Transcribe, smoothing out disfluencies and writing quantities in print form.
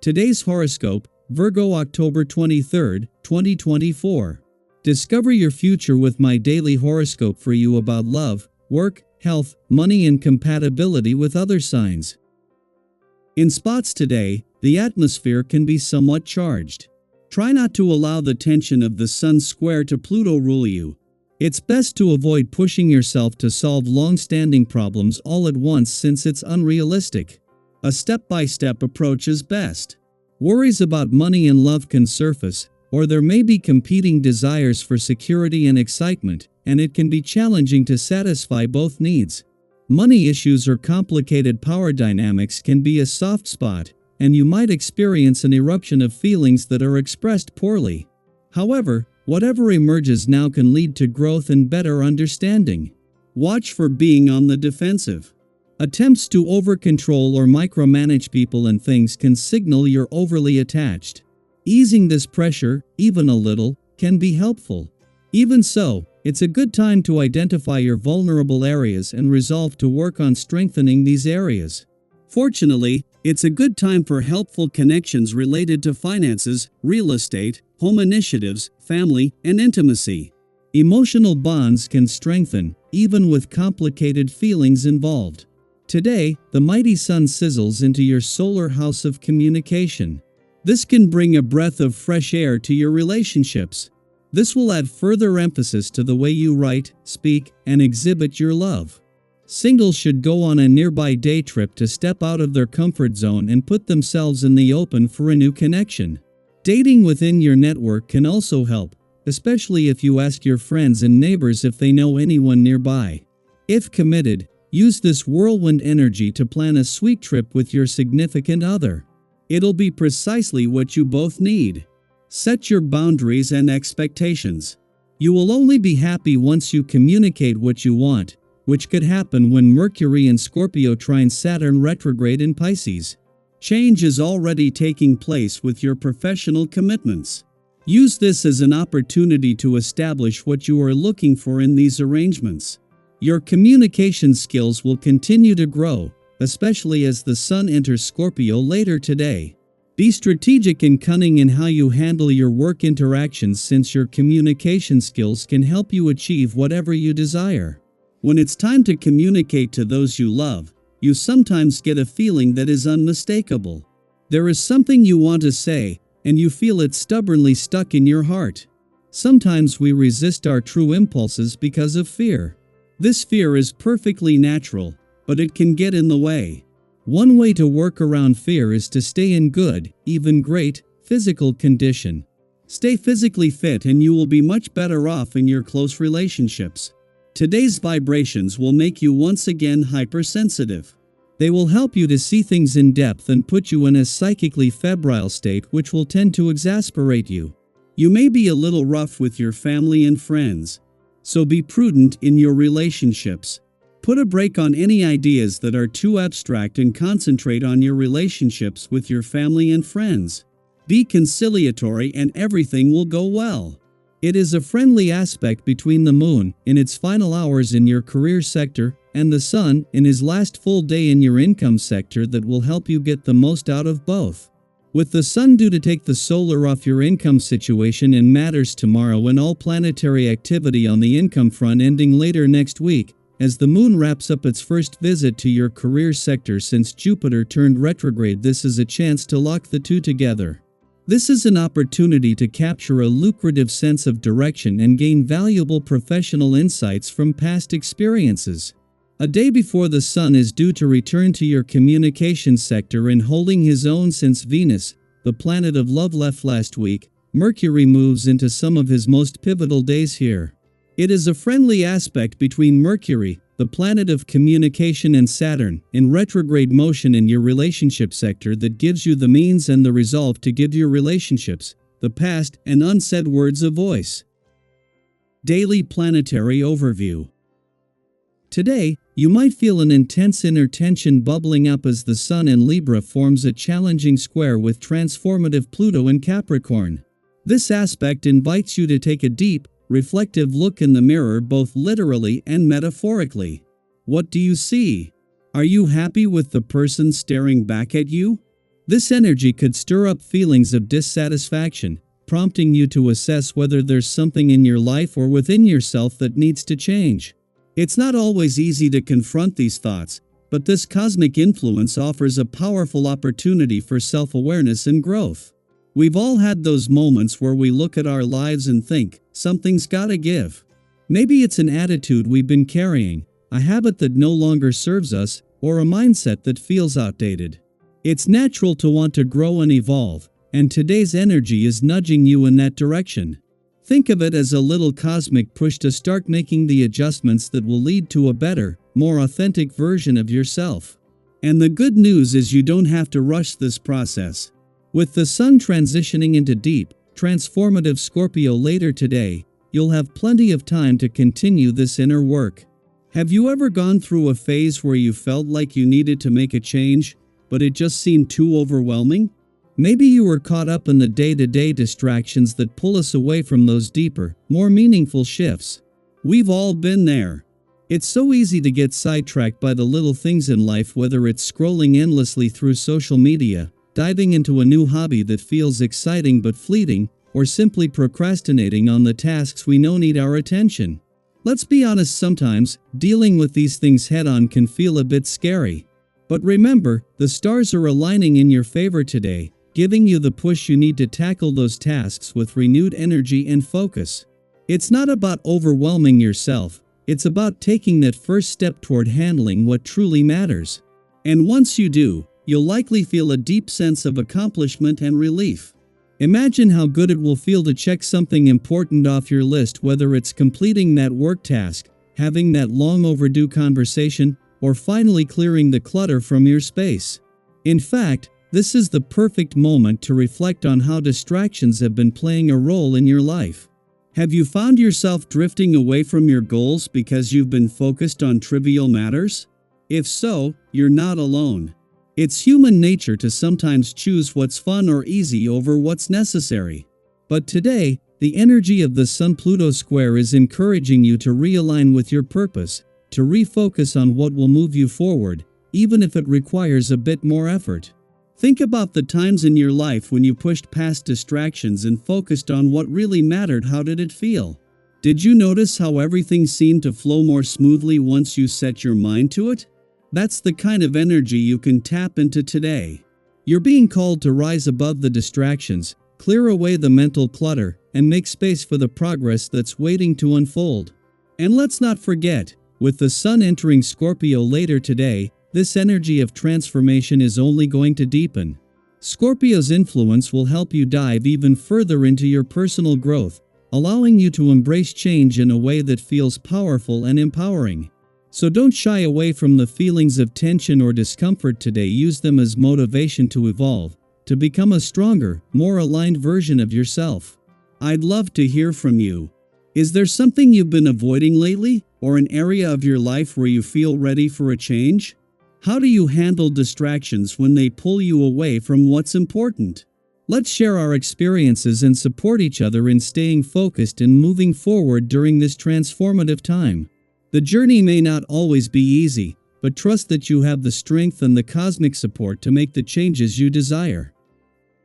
Today's horoscope, Virgo October 23, 2024. Discover your future with my daily horoscope for you about love, work, health, money and compatibility with other signs. In spots today, the atmosphere can be somewhat charged. Try not to allow the tension of the Sun square to Pluto rule you. It's best to avoid pushing yourself to solve long-standing problems all at once since it's unrealistic. A step-by-step approach is best. Worries about money and love can surface, or there may be competing desires for security and excitement, and it can be challenging to satisfy both needs. Money issues or complicated power dynamics can be a soft spot, and you might experience an eruption of feelings that are expressed poorly. However, whatever emerges now can lead to growth and better understanding. Watch for being on the defensive. Attempts to over-control or micromanage people and things can signal you're overly attached. Easing this pressure, even a little, can be helpful. Even so, it's a good time to identify your vulnerable areas and resolve to work on strengthening these areas. Fortunately, it's a good time for helpful connections related to finances, real estate, home initiatives, family, and intimacy. Emotional bonds can strengthen, even with complicated feelings involved. Today, the mighty sun sizzles into your solar house of communication. This can bring a breath of fresh air to your relationships. This will add further emphasis to the way you write, speak, and exhibit your love. Singles should go on a nearby day trip to step out of their comfort zone and put themselves in the open for a new connection. Dating within your network can also help, especially if you ask your friends and neighbors if they know anyone nearby. If committed, use this whirlwind energy to plan a sweet trip with your significant other. It'll be precisely what you both need. Set your boundaries and expectations. You will only be happy once you communicate what you want, which could happen when Mercury in Scorpio trines Saturn retrograde in Pisces. Change is already taking place with your professional commitments. Use this as an opportunity to establish what you are looking for in these arrangements. Your communication skills will continue to grow, especially as the Sun enters Scorpio later today. Be strategic and cunning in how you handle your work interactions since your communication skills can help you achieve whatever you desire. When it's time to communicate to those you love, you sometimes get a feeling that is unmistakable. There is something you want to say, and you feel it stubbornly stuck in your heart. Sometimes we resist our true impulses because of fear. This fear is perfectly natural, but it can get in the way. One way to work around fear is to stay in good, even great, physical condition. Stay physically fit and you will be much better off in your close relationships. Today's vibrations will make you once again hypersensitive. They will help you to see things in depth and put you in a psychically febrile state which will tend to exasperate you. You may be a little rough with your family and friends. So be prudent in your relationships. Put a break on any ideas that are too abstract and concentrate on your relationships with your family and friends. Be conciliatory and everything will go well. It is a friendly aspect between the Moon, in its final hours in your career sector, and the Sun, in his last full day in your income sector that will help you get the most out of both. With the Sun due to take the solar off your income situation in matters tomorrow and all planetary activity on the income front ending later next week, as the Moon wraps up its first visit to your career sector since Jupiter turned retrograde, this is a chance to lock the two together. This is an opportunity to capture a lucrative sense of direction and gain valuable professional insights from past experiences. A day before the Sun is due to return to your communication sector and holding his own since Venus, the planet of love, left last week, Mercury moves into some of his most pivotal days here. It is a friendly aspect between Mercury, the planet of communication, and Saturn, in retrograde motion in your relationship sector that gives you the means and the resolve to give your relationships, the past, and unsaid words a voice. Daily Planetary Overview. Today, you might feel an intense inner tension bubbling up as the Sun in Libra forms a challenging square with transformative Pluto in Capricorn. This aspect invites you to take a deep, reflective look in the mirror both literally and metaphorically. What do you see? Are you happy with the person staring back at you? This energy could stir up feelings of dissatisfaction, prompting you to assess whether there's something in your life or within yourself that needs to change. It's not always easy to confront these thoughts, but this cosmic influence offers a powerful opportunity for self-awareness and growth. We've all had those moments where we look at our lives and think, something's gotta give. Maybe it's an attitude we've been carrying, a habit that no longer serves us, or a mindset that feels outdated. It's natural to want to grow and evolve, and today's energy is nudging you in that direction. Think of it as a little cosmic push to start making the adjustments that will lead to a better, more authentic version of yourself. And the good news is you don't have to rush this process. With the sun transitioning into deep, transformative Scorpio later today, you'll have plenty of time to continue this inner work. Have you ever gone through a phase where you felt like you needed to make a change, but it just seemed too overwhelming? Maybe you were caught up in the day-to-day distractions that pull us away from those deeper, more meaningful shifts. We've all been there. It's so easy to get sidetracked by the little things in life, whether it's scrolling endlessly through social media, diving into a new hobby that feels exciting but fleeting, or simply procrastinating on the tasks we know need our attention. Let's be honest, sometimes, dealing with these things head-on can feel a bit scary. But remember, the stars are aligning in your favor today, giving you the push you need to tackle those tasks with renewed energy and focus. It's not about overwhelming yourself, it's about taking that first step toward handling what truly matters. And once you do, you'll likely feel a deep sense of accomplishment and relief. Imagine how good it will feel to check something important off your list, whether it's completing that work task, having that long overdue conversation, or finally clearing the clutter from your space. In fact, this is the perfect moment to reflect on how distractions have been playing a role in your life. Have you found yourself drifting away from your goals because you've been focused on trivial matters? If so, you're not alone. It's human nature to sometimes choose what's fun or easy over what's necessary. But today, the energy of the Sun-Pluto square is encouraging you to realign with your purpose, to refocus on what will move you forward, even if it requires a bit more effort. Think about the times in your life when you pushed past distractions and focused on what really mattered. How did it feel? Did you notice how everything seemed to flow more smoothly once you set your mind to it? That's the kind of energy you can tap into today. You're being called to rise above the distractions, clear away the mental clutter, and make space for the progress that's waiting to unfold. And let's not forget, with the sun entering Scorpio later today, this energy of transformation is only going to deepen. Scorpio's influence will help you dive even further into your personal growth, allowing you to embrace change in a way that feels powerful and empowering. So don't shy away from the feelings of tension or discomfort today. Use them as motivation to evolve, to become a stronger, more aligned version of yourself. I'd love to hear from you. Is there something you've been avoiding lately, or an area of your life where you feel ready for a change? How do you handle distractions when they pull you away from what's important? Let's share our experiences and support each other in staying focused and moving forward during this transformative time. The journey may not always be easy, but trust that you have the strength and the cosmic support to make the changes you desire.